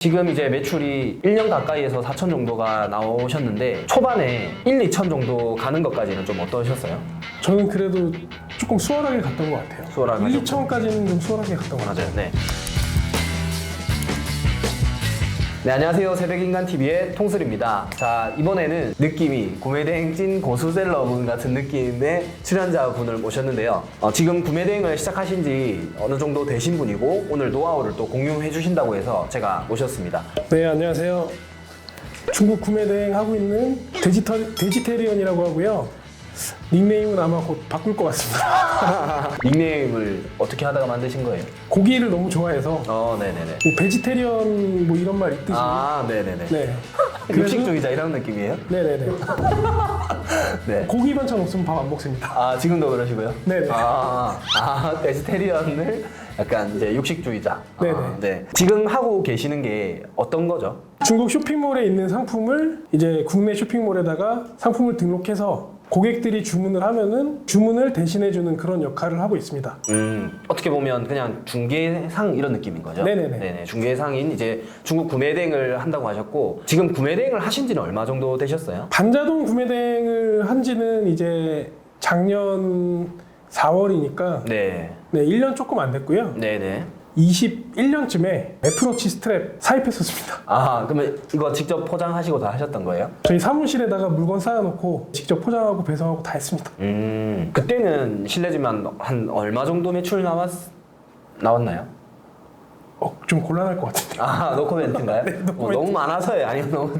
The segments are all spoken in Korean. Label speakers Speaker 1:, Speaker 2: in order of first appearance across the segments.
Speaker 1: 지금 이제 매출이 1년 가까이에서 4천 정도가 나오셨는데 초반에 1, 2천 정도 가는 것까지는 좀 어떠셨어요?
Speaker 2: 저는 그래도 조금 수월하게 갔던 것 같아요.
Speaker 1: 수월하게
Speaker 2: 1, 2천까지는 좀 수월하게 갔던 것 같아요.
Speaker 1: 맞아요. 네. 네, 안녕하세요. 새벽인간TV의 통슬입니다. 자, 이번에는 느낌이 구매대행 찐 고수셀러분 같은 느낌의 출연자분을 모셨는데요. 지금 구매대행을 시작하신 지 어느 정도 되신 분이고 오늘 노하우를 또 공유해 주신다고 해서 제가 모셨습니다.
Speaker 2: 네, 안녕하세요. 중국 구매대행 하고 있는 돼지테리언이라고 하고요. 닉네임은 아마 곧 바꿀 것 같습니다.
Speaker 1: 닉네임을 어떻게 하다가 만드신 거예요?
Speaker 2: 고기를 너무 좋아해서
Speaker 1: 네네네.
Speaker 2: 뭐 베지테리언 뭐 이런 말 있듯이
Speaker 1: 네네네.
Speaker 2: 네.
Speaker 1: 육식주의자 이런 느낌이에요?
Speaker 2: 네네네.
Speaker 1: 네.
Speaker 2: 고기 반찬 없으면 밥 안 먹습니다.
Speaker 1: 지금도 그러시고요?
Speaker 2: 네네.
Speaker 1: 베지테리언을 약간 이제 육식주의자.
Speaker 2: 네네.
Speaker 1: 네. 지금 하고 계시는 게 어떤 거죠?
Speaker 2: 중국 쇼핑몰에 있는 상품을 이제 국내 쇼핑몰에다가 상품을 등록해서 고객들이 주문을 하면은 주문을 대신해주는 그런 역할을 하고 있습니다.
Speaker 1: 어떻게 보면 그냥 중개상 이런 느낌인 거죠?
Speaker 2: 네네네.
Speaker 1: 네네. 중개상인 이제 중국 구매대행을 한다고 하셨고 지금 구매대행을 하신 지는 얼마 정도 되셨어요?
Speaker 2: 반자동 구매대행을 한 지는 이제 작년 4월이니까
Speaker 1: 네.
Speaker 2: 네, 1년 조금 안 됐고요.
Speaker 1: 네네.
Speaker 2: 21년쯤에 애플워치 스트랩 사입했었습니다.
Speaker 1: 그러면 이거 직접 포장하시고 다 하셨던 거예요?
Speaker 2: 저희 사무실에다가 물건 쌓아놓고 직접 포장하고 배송하고 다 했습니다.
Speaker 1: 그때는 실례지만 한 얼마 정도 매출 나왔나요?
Speaker 2: 좀 곤란할 것 같은데요.
Speaker 1: 노코멘트인가요?
Speaker 2: 네, 노코멘트.
Speaker 1: 너무 많아서요? 아니면 너무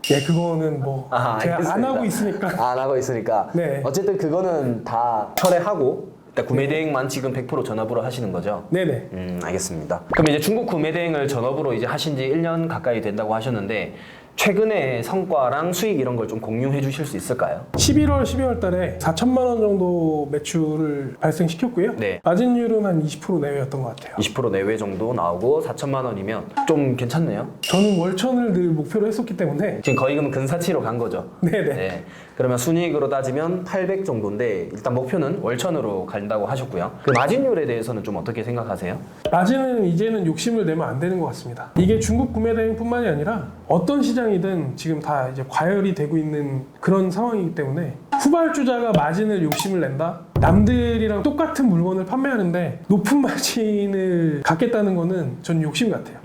Speaker 2: 네, 그거는 뭐 제가
Speaker 1: 알겠습니다.
Speaker 2: 안 하고 있으니까.
Speaker 1: 안 하고 있으니까.
Speaker 2: 네.
Speaker 1: 어쨌든 그거는 다 철회하고 일단 구매대행만 지금 100% 전업으로 하시는 거죠?
Speaker 2: 네네.
Speaker 1: 알겠습니다. 그럼 이제 중국 구매대행을 전업으로 이제 하신 지 1년 가까이 된다고 하셨는데 최근에 성과랑 수익 이런 걸 좀 공유해 주실 수 있을까요?
Speaker 2: 11월, 12월 달에 4천만 원 정도 매출을 발생시켰고요.
Speaker 1: 네.
Speaker 2: 마진율은 한 20% 내외였던 것 같아요.
Speaker 1: 20% 내외 정도 나오고 4천만 원이면 좀 괜찮네요.
Speaker 2: 저는 월천을 늘 목표로 했었기 때문에
Speaker 1: 지금 거의 그럼 근사치로 간 거죠?
Speaker 2: 네네.
Speaker 1: 네. 그러면 순이익으로 따지면 800 정도인데 일단 목표는 월천으로 간다고 하셨고요. 그 마진율에 대해서는 좀 어떻게 생각하세요?
Speaker 2: 마진은 이제는 욕심을 내면 안 되는 것 같습니다. 이게 중국 구매대행뿐만이 아니라 어떤 시장이든 지금 다 이제 과열이 되고 있는 그런 상황이기 때문에 후발주자가 마진을 욕심을 낸다? 남들이랑 똑같은 물건을 판매하는데 높은 마진을 갖겠다는 거는 전 욕심 같아요.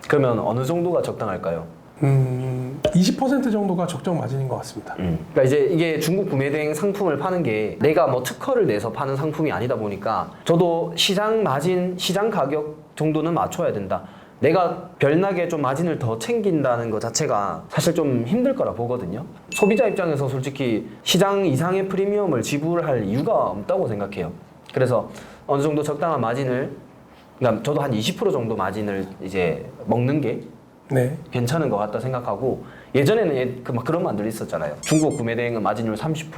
Speaker 1: 그러면 어느 정도가 적당할까요?
Speaker 2: 20% 정도가 적정 마진인 것 같습니다.
Speaker 1: 그러니까 이제 이게 중국 구매대행 상품을 파는 게 내가 뭐 특허를 내서 파는 상품이 아니다 보니까 저도 시장 마진, 시장 가격 정도는 맞춰야 된다. 내가 별나게 좀 마진을 더 챙긴다는 것 자체가 사실 좀 힘들 거라 보거든요. 소비자 입장에서 솔직히 시장 이상의 프리미엄을 지불할 이유가 없다고 생각해요. 그래서 어느 정도 적당한 마진을, 그러니까 저도 한 20% 정도 마진을 이제 먹는 게
Speaker 2: 네.
Speaker 1: 괜찮은 것 같다 생각하고 예전에는 막 그런 말들이 있었잖아요. 중국 구매대행은 마진율 30%,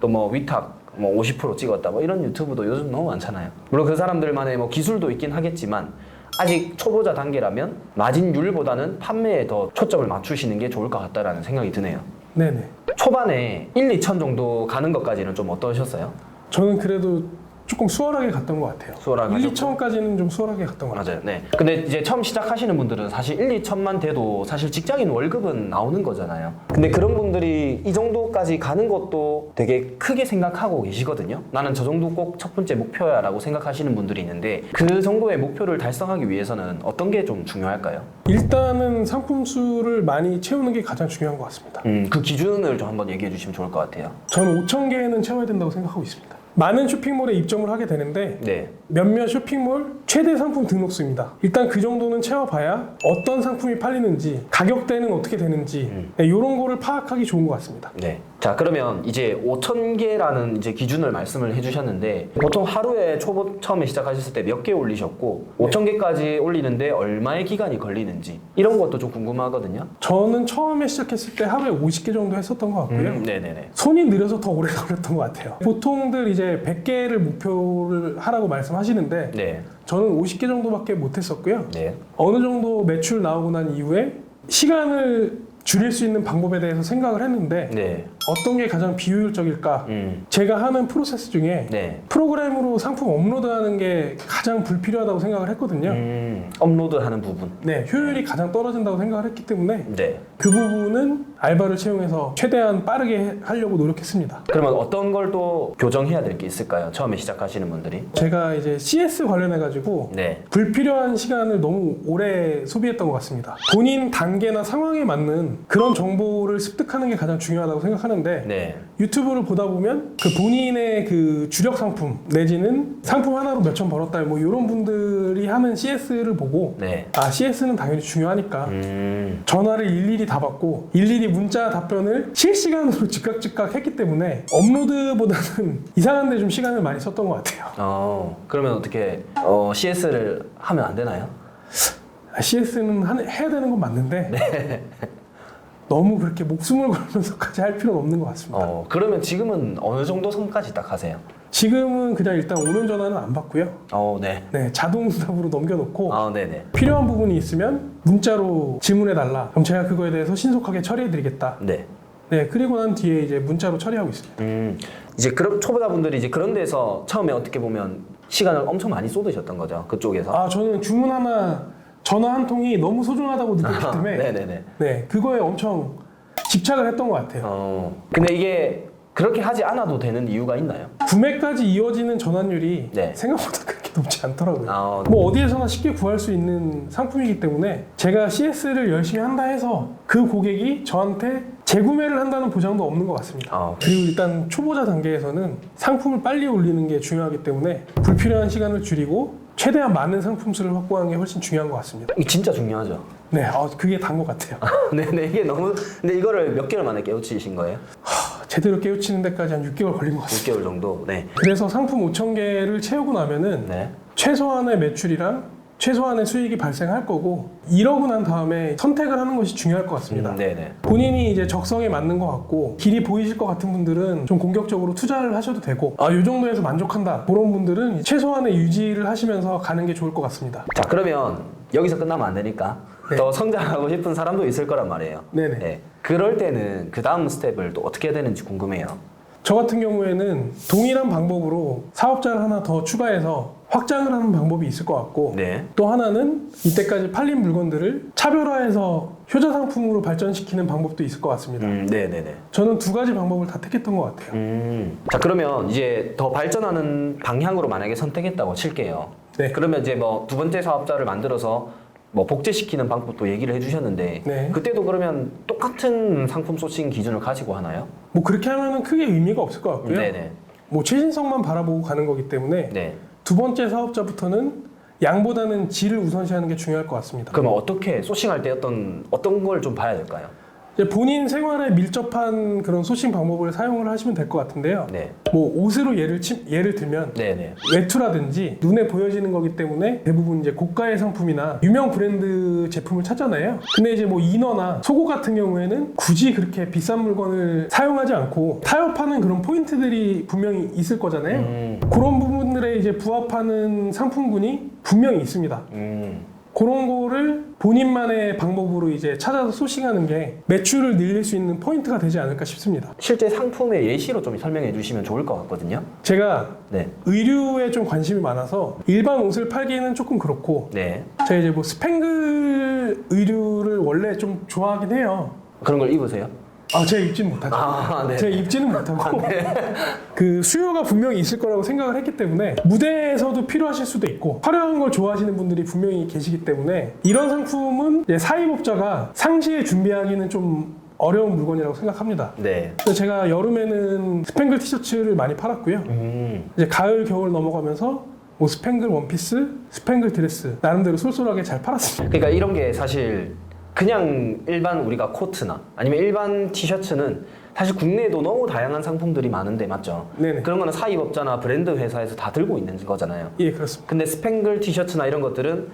Speaker 1: 또 뭐 위탁 뭐 50% 찍었다 뭐 이런 유튜브도 요즘 너무 많잖아요. 물론 그 사람들만의 뭐 기술도 있긴 하겠지만 아직 초보자 단계라면 마진율보다는 판매에 더 초점을 맞추시는 게 좋을 것 같다라는 생각이 드네요.
Speaker 2: 네네.
Speaker 1: 초반에 1, 2천 정도 가는 것까지는 좀 어떠셨어요?
Speaker 2: 저는 그래도 조금 수월하게 갔던 것 같아요.
Speaker 1: 수월하게
Speaker 2: 1, 2천까지는 좀 수월하게 갔던 것 같아요.
Speaker 1: 맞아요. 네. 근데 이제 처음 시작하시는 분들은 사실 1, 2천만 돼도 사실 직장인 월급은 나오는 거잖아요. 근데 그런 분들이 이 정도까지 가는 것도 되게 크게 생각하고 계시거든요. 나는 저 정도 꼭 첫 번째 목표야 라고 생각하시는 분들이 있는데 그 정도의 목표를 달성하기 위해서는 어떤 게 좀 중요할까요?
Speaker 2: 일단은 상품 수를 많이 채우는 게 가장 중요한 것 같습니다.
Speaker 1: 그 기준을 좀 한번 얘기해 주시면 좋을 것 같아요.
Speaker 2: 저는 5천 개는 채워야 된다고 생각하고 있습니다. 많은 쇼핑몰에 입점을 하게 되는데
Speaker 1: 네.
Speaker 2: 몇몇 쇼핑몰 최대 상품 등록수입니다. 일단 그 정도는 채워봐야 어떤 상품이 팔리는지 가격대는 어떻게 되는지 이런 거를 파악하기 좋은 것 같습니다.
Speaker 1: 네. 자, 그러면 이제 5천 개라는 이제 기준을 말씀을 해주셨는데 보통 하루에 처음에 시작하셨을 때 몇 개 올리셨고 5천 개까지 올리는데 얼마의 기간이 걸리는지 이런 것도 좀 궁금하거든요.
Speaker 2: 저는 처음에 시작했을 때 하루에 50개 정도 했었던 것 같고요.
Speaker 1: 네네네.
Speaker 2: 손이 느려서 더 오래 걸렸던 것 같아요. 보통들 이제 100개를 목표를 하라고 말씀하시는데
Speaker 1: 네.
Speaker 2: 저는 50개 정도밖에 못했었고요.
Speaker 1: 네.
Speaker 2: 어느 정도 매출 나오고 난 이후에 시간을 줄일 수 있는 방법에 대해서 생각을 했는데
Speaker 1: 네.
Speaker 2: 어떤 게 가장 비효율적일까? 제가 하는 프로세스 중에
Speaker 1: 네.
Speaker 2: 프로그램으로 상품 업로드하는 게 가장 불필요하다고 생각을 했거든요.
Speaker 1: 업로드하는 부분.
Speaker 2: 네, 효율이 가장 떨어진다고 생각을 했기 때문에
Speaker 1: 네.
Speaker 2: 그 부분은 알바를 채용해서 최대한 빠르게 하려고 노력했습니다.
Speaker 1: 그러면 어떤 걸 또 교정해야 될 게 있을까요? 처음에 시작하시는 분들이.
Speaker 2: 제가 이제 CS 관련해가지고
Speaker 1: 네.
Speaker 2: 불필요한 시간을 너무 오래 소비했던 것 같습니다. 본인 단계나 상황에 맞는 그런 정보를 습득하는 게 가장 중요하다고 생각하는데
Speaker 1: 네.
Speaker 2: 유튜브를 보다 보면 그 본인의 그 주력 상품 내지는 상품 하나로 몇천 벌었다 뭐 이런 분들이 하는 CS를 보고
Speaker 1: 네.
Speaker 2: 아 CS는 당연히 중요하니까 전화를 일일이 다 받고 일일이 문자 답변을 실시간으로 즉각 했기 때문에 업로드보다는 이상한 데 좀 시간을 많이 썼던 것 같아요.
Speaker 1: 그러면 어떻게 CS를 하면 안 되나요?
Speaker 2: CS는 해야 되는 건 맞는데 너무 그렇게 목숨을 걸면서까지 할 필요는 없는 것 같습니다.
Speaker 1: 그러면 지금은 어느 정도 선까지 딱 하세요?
Speaker 2: 지금은 그냥 일단 오는 전화는 안 받고요.
Speaker 1: 네.
Speaker 2: 네, 자동응답으로 넘겨놓고
Speaker 1: 네네.
Speaker 2: 필요한 부분이 있으면 문자로 질문해달라. 그럼 제가 그거에 대해서 신속하게 처리해드리겠다.
Speaker 1: 네.
Speaker 2: 네, 그리고 난 뒤에 이제 문자로 처리하고 있습니다.
Speaker 1: 이제 그런 초보자분들이 이제 그런 데서 처음에 어떻게 보면 시간을 엄청 많이 쏟으셨던 거죠. 그쪽에서.
Speaker 2: 아, 저는 주문 하나, 전화 한 통이 너무 소중하다고 느꼈기 때문에
Speaker 1: 네네네.
Speaker 2: 네, 그거에 엄청 집착을 했던 것 같아요.
Speaker 1: 근데 이게 그렇게 하지 않아도 되는 이유가 있나요?
Speaker 2: 구매까지 이어지는 전환율이
Speaker 1: 네.
Speaker 2: 생각보다 그렇게 높지 않더라고요. 뭐 어디에서나 쉽게 구할 수 있는 상품이기 때문에 제가 CS를 열심히 한다 해서 그 고객이 저한테 재구매를 한다는 보장도 없는 것 같습니다. 그리고 일단 초보자 단계에서는 상품을 빨리 올리는 게 중요하기 때문에 불필요한 시간을 줄이고 최대한 많은 상품 수를 확보하는 게 훨씬 중요한 것 같습니다.
Speaker 1: 이게 진짜 중요하죠.
Speaker 2: 네, 그게 단 것 같아요.
Speaker 1: 네네. 이게 너무. 근데 이거를 몇 개월 만에 깨우치신 거예요?
Speaker 2: 제대로 깨우치는 데까지 한 6개월 걸린 것 같습니다.
Speaker 1: 6개월 정도? 네.
Speaker 2: 그래서 상품 5,000개를 채우고 나면은
Speaker 1: 네.
Speaker 2: 최소한의 매출이랑 최소한의 수익이 발생할 거고 이러고 난 다음에 선택을 하는 것이 중요할 것 같습니다.
Speaker 1: 네네.
Speaker 2: 본인이 이제 적성에 맞는 것 같고 길이 보이실 것 같은 분들은 좀 공격적으로 투자를 하셔도 되고 이 정도에서 만족한다 그런 분들은 최소한의 유지를 하시면서 가는 게 좋을 것 같습니다.
Speaker 1: 자, 그러면 여기서 끝나면 안 되니까
Speaker 2: 네.
Speaker 1: 더 성장하고 싶은 사람도 있을 거란 말이에요.
Speaker 2: 네네.
Speaker 1: 네. 그럴 때는 그 다음 스텝을 또 어떻게 해야 되는지 궁금해요.
Speaker 2: 저 같은 경우에는 동일한 방법으로 사업자를 하나 더 추가해서 확장을 하는 방법이 있을 것 같고
Speaker 1: 네.
Speaker 2: 또 하나는 이때까지 팔린 물건들을 차별화해서 효자 상품으로 발전시키는 방법도 있을 것 같습니다.
Speaker 1: 네네네.
Speaker 2: 저는 두 가지 방법을 다 택했던 것 같아요.
Speaker 1: 자, 그러면 이제 더 발전하는 방향으로 만약에 선택했다고 칠게요.
Speaker 2: 네.
Speaker 1: 그러면 이제 뭐 두 번째 사업자를 만들어서 뭐 복제시키는 방법도 얘기를 해주셨는데
Speaker 2: 네.
Speaker 1: 그때도 그러면 똑같은 상품 소싱 기준을 가지고 하나요?
Speaker 2: 뭐 그렇게 하면은 크게 의미가 없을 것 같고요.
Speaker 1: 네네.
Speaker 2: 뭐 최신성만 바라보고 가는 거기 때문에
Speaker 1: 네.
Speaker 2: 두 번째 사업자부터는 양보다는 질을 우선시하는 게 중요할 것 같습니다.
Speaker 1: 그러면 어떻게 소싱할 때 어떤 걸 좀 봐야 될까요?
Speaker 2: 이제 본인 생활에 밀접한 그런 소싱 방법을 사용을 하시면 될 것 같은데요.
Speaker 1: 네.
Speaker 2: 뭐 옷으로 예를 들면
Speaker 1: 네네.
Speaker 2: 외투라든지 눈에 보여지는 거기 때문에 대부분 이제 고가의 상품이나 유명 브랜드 제품을 찾잖아요. 근데 이제 뭐 이너나 속옷 같은 경우에는 굳이 그렇게 비싼 물건을 사용하지 않고 타협하는 그런 포인트들이 분명히 있을 거잖아요. 그런 부분들에 이제 부합하는 상품군이 분명히 있습니다. 그런 거를 본인만의 방법으로 이제 찾아서 소싱하는 게 매출을 늘릴 수 있는 포인트가 되지 않을까 싶습니다.
Speaker 1: 실제 상품의 예시로 좀 설명해 주시면 좋을 것 같거든요.
Speaker 2: 제가
Speaker 1: 네.
Speaker 2: 의류에 좀 관심이 많아서 일반 옷을 팔기에는 조금 그렇고
Speaker 1: 네.
Speaker 2: 제가 이제 뭐 스팽글 의류를 원래 좀 좋아하긴 해요.
Speaker 1: 그런 걸 입으세요?
Speaker 2: 제가 입지는 못하죠.
Speaker 1: 네.
Speaker 2: 제가 입지는 못하고 그 수요가 분명히 있을 거라고 생각을 했기 때문에 무대에서도 필요하실 수도 있고 화려한 걸 좋아하시는 분들이 분명히 계시기 때문에 이런 상품은 이제 사입업자가 상시에 준비하기는 좀 어려운 물건이라고 생각합니다.
Speaker 1: 네.
Speaker 2: 그래서 제가 여름에는 스팽글 티셔츠를 많이 팔았고요. 이제 가을 겨울 넘어가면서 뭐 스팽글 원피스, 스팽글 드레스 나름대로 쏠쏠하게 잘 팔았습니다.
Speaker 1: 그러니까 이런 게 사실 그냥 일반 우리가 코트나 아니면 일반 티셔츠는 사실 국내에도 너무 다양한 상품들이 많은데 맞죠?
Speaker 2: 네네.
Speaker 1: 그런 거는 사입업자나 브랜드 회사에서 다 들고 있는 거잖아요.
Speaker 2: 예, 그렇습니다.
Speaker 1: 근데 스팽글 티셔츠나 이런 것들은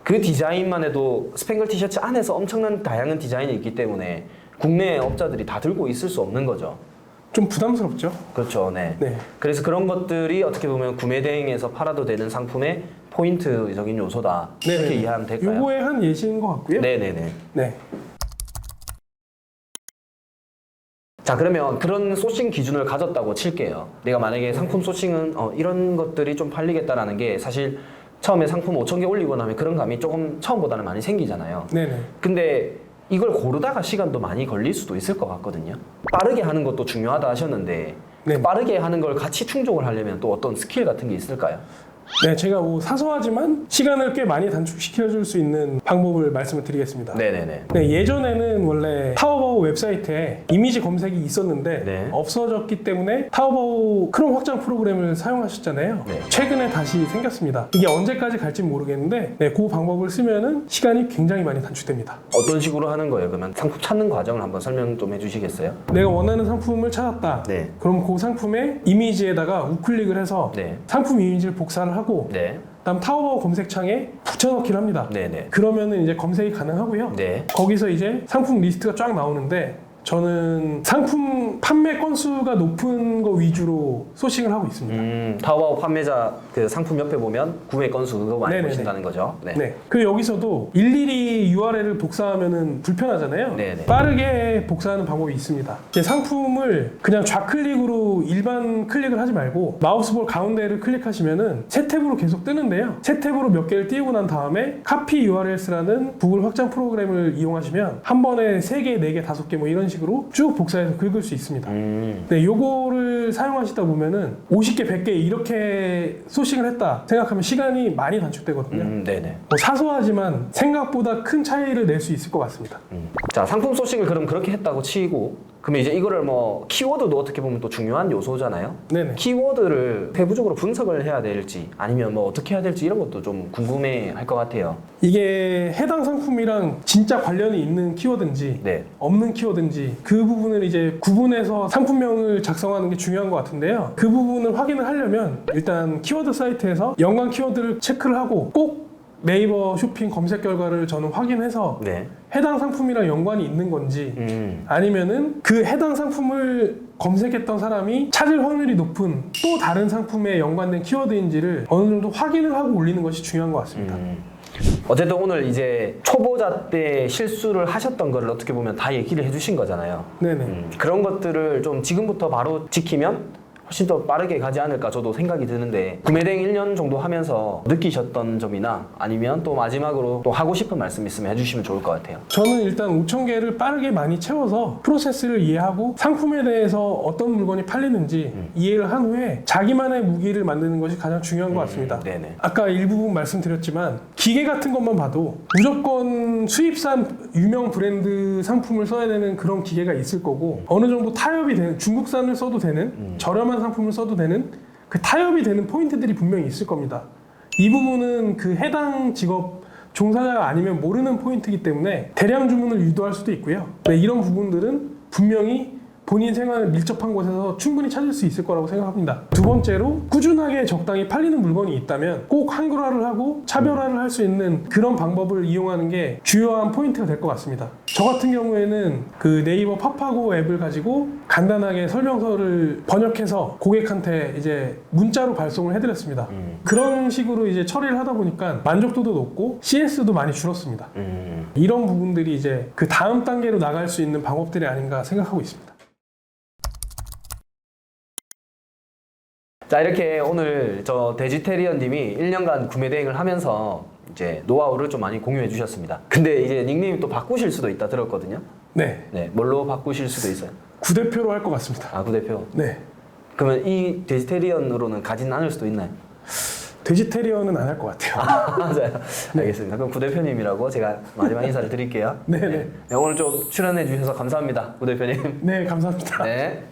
Speaker 1: 그 디자인만 해도 스팽글 티셔츠 안에서 엄청난 다양한 디자인이 있기 때문에 국내 업자들이 다 들고 있을 수 없는 거죠.
Speaker 2: 좀 부담스럽죠?
Speaker 1: 그렇죠. 네.
Speaker 2: 네.
Speaker 1: 그래서 그런 것들이 어떻게 보면 구매 대행에서 팔아도 되는 상품의 포인트적인 요소다. 이렇게
Speaker 2: 네네.
Speaker 1: 이해하면 될까요?
Speaker 2: 요거의 한 예시인 것 같고요.
Speaker 1: 네네네.
Speaker 2: 네.
Speaker 1: 자, 그러면 그런 소싱 기준을 가졌다고 칠게요. 내가 만약에 상품 소싱은 이런 것들이 좀 팔리겠다라는 게 사실 처음에 상품 5,000개 올리고 나면 그런 감이 조금 처음보다는 많이 생기잖아요.
Speaker 2: 네네.
Speaker 1: 근데 이걸 고르다가 시간도 많이 걸릴 수도 있을 것 같거든요. 빠르게 하는 것도 중요하다 하셨는데
Speaker 2: 네.
Speaker 1: 빠르게 하는 걸 같이 충족을 하려면 또 어떤 스킬 같은 게 있을까요?
Speaker 2: 네, 제가 뭐 사소하지만 시간을 꽤 많이 단축시켜줄 수 있는 방법을 말씀을 드리겠습니다.
Speaker 1: 네네네.
Speaker 2: 네, 예전에는 원래 타오바오 웹사이트에 이미지 검색이 있었는데
Speaker 1: 네.
Speaker 2: 없어졌기 때문에 타오바오 크롬 확장 프로그램을 사용하셨잖아요.
Speaker 1: 네.
Speaker 2: 최근에 다시 생겼습니다. 이게 언제까지 갈지 모르겠는데 네, 그 방법을 쓰면은 시간이 굉장히 많이 단축됩니다.
Speaker 1: 어떤 식으로 하는 거예요? 그러면 상품 찾는 과정을 한번 설명 좀 해주시겠어요?
Speaker 2: 내가 원하는 상품을 찾았다.
Speaker 1: 네.
Speaker 2: 그럼 그 상품의 이미지에다가 우클릭을 해서
Speaker 1: 네.
Speaker 2: 상품 이미지를 복사를 하고
Speaker 1: 네.
Speaker 2: 그다음 타오바오 검색창에 붙여넣기를 합니다.
Speaker 1: 네네.
Speaker 2: 그러면은 이제 검색이 가능하고요.
Speaker 1: 네.
Speaker 2: 거기서 이제 상품 리스트가 쫙 나오는데 저는 상품 판매 건수가 높은 거 위주로 소싱을 하고 있습니다.
Speaker 1: 타오바오 판매자 그 상품 옆에 보면 구매 건수 그거 많이
Speaker 2: 네네네.
Speaker 1: 보신다는 거죠. 네.
Speaker 2: 네. 그리고 여기서도 일일이 URL을 복사하면은 불편하잖아요.
Speaker 1: 네네.
Speaker 2: 빠르게 복사하는 방법이 있습니다. 이제 상품을 그냥 좌클릭으로 일반 클릭을 하지 말고 마우스볼 가운데를 클릭하시면은 새 탭으로 계속 뜨는데요. 새 탭으로 몇 개를 띄우고 난 다음에 카피 URLs라는 구글 확장 프로그램을 이용하시면 한 번에 3개, 4개, 5개 뭐 이런 식으로 쭉 복사해서 긁을 수 있습니다. 네, 요거를 사용하시다 보면은 50개, 100개 이렇게 소싱을 했다 생각하면 시간이 많이 단축되거든요.
Speaker 1: 네네.
Speaker 2: 뭐 사소하지만 생각보다 큰 차이를 낼 수 있을 것 같습니다.
Speaker 1: 자, 상품 소싱을 그럼 그렇게 했다고 치고 그러면 이제 이거를 뭐 키워드도 어떻게 보면 또 중요한 요소잖아요.
Speaker 2: 네네.
Speaker 1: 키워드를 세부적으로 분석을 해야 될지 아니면 뭐 어떻게 해야 될지 이런 것도 좀 궁금해 할 것 같아요.
Speaker 2: 이게 해당 상품이랑 진짜 관련이 있는 키워드인지
Speaker 1: 네.
Speaker 2: 없는 키워드인지 그 부분을 이제 구분해서 상품명을 작성하는 게 중요한 것 같은데요. 그 부분을 확인을 하려면 일단 키워드 사이트에서 연관 키워드를 체크를 하고 꼭 네이버 쇼핑 검색 결과를 저는 확인해서
Speaker 1: 네.
Speaker 2: 해당 상품이랑 연관이 있는 건지 아니면은 그 해당 상품을 검색했던 사람이 찾을 확률이 높은 또 다른 상품에 연관된 키워드인지를 어느 정도 확인을 하고 올리는 것이 중요한 것 같습니다.
Speaker 1: 어쨌든 오늘 이제 초보자 때 실수를 하셨던 거를 어떻게 보면 다 얘기를 해주신 거잖아요.
Speaker 2: 네네.
Speaker 1: 그런 것들을 좀 지금부터 바로 지키면 훨씬 더 빠르게 가지 않을까 저도 생각이 드는데 구매대행 1년 정도 하면서 느끼셨던 점이나 아니면 또 마지막으로 또 하고 싶은 말씀 있으면 해주시면 좋을 것 같아요.
Speaker 2: 저는 일단 5,000개를 빠르게 많이 채워서 프로세스를 이해하고 상품에 대해서 어떤 물건이 팔리는지 이해를 한 후에 자기만의 무기를 만드는 것이 가장 중요한 것 같습니다.
Speaker 1: 네네.
Speaker 2: 아까 일부분 말씀드렸지만 기계 같은 것만 봐도 무조건 수입산 유명 브랜드 상품을 써야 되는 그런 기계가 있을 거고 어느 정도 타협이 되는 중국산을 써도 되는 저렴한 상품을 써도 되는 그 타협이 되는 포인트들이 분명히 있을 겁니다. 이 부분은 그 해당 직업 종사자가 아니면 모르는 포인트이기 때문에 대량 주문을 유도할 수도 있고요. 네, 이런 부분들은 분명히 본인 생활에 밀접한 곳에서 충분히 찾을 수 있을 거라고 생각합니다. 두 번째로 꾸준하게 적당히 팔리는 물건이 있다면 꼭 한글화를 하고 차별화를 할 수 있는 그런 방법을 이용하는 게 주요한 포인트가 될 것 같습니다. 저 같은 경우에는 그 네이버 팝하고 앱을 가지고 간단하게 설명서를 번역해서 고객한테 이제 문자로 발송을 해드렸습니다. 그런 식으로 이제 처리를 하다 보니까 만족도도 높고 CS도 많이 줄었습니다. 이런 부분들이 이제 그 다음 단계로 나갈 수 있는 방법들이 아닌가 생각하고 있습니다.
Speaker 1: 자, 이렇게 오늘 저 데지테리언 님이 1년간 구매 대행을 하면서 이제 노하우를 좀 많이 공유해 주셨습니다. 근데 이제 닉네임이 또 바꾸실 수도 있다 들었거든요.
Speaker 2: 네.
Speaker 1: 네, 뭘로 바꾸실 수도 있어요?
Speaker 2: 구대표로 할 것 같습니다.
Speaker 1: 아, 구대표.
Speaker 2: 네.
Speaker 1: 그러면 이 데지테리언으로는 가진 않을 수도 있나요?
Speaker 2: 데지테리언은 안 할 것 같아요.
Speaker 1: 맞아요. 알겠습니다. 그럼 구대표님이라고 제가 마지막 인사를 드릴게요.
Speaker 2: 네네.
Speaker 1: 네, 오늘 좀 출연해 주셔서 감사합니다. 구대표님.
Speaker 2: 네, 감사합니다.
Speaker 1: 네.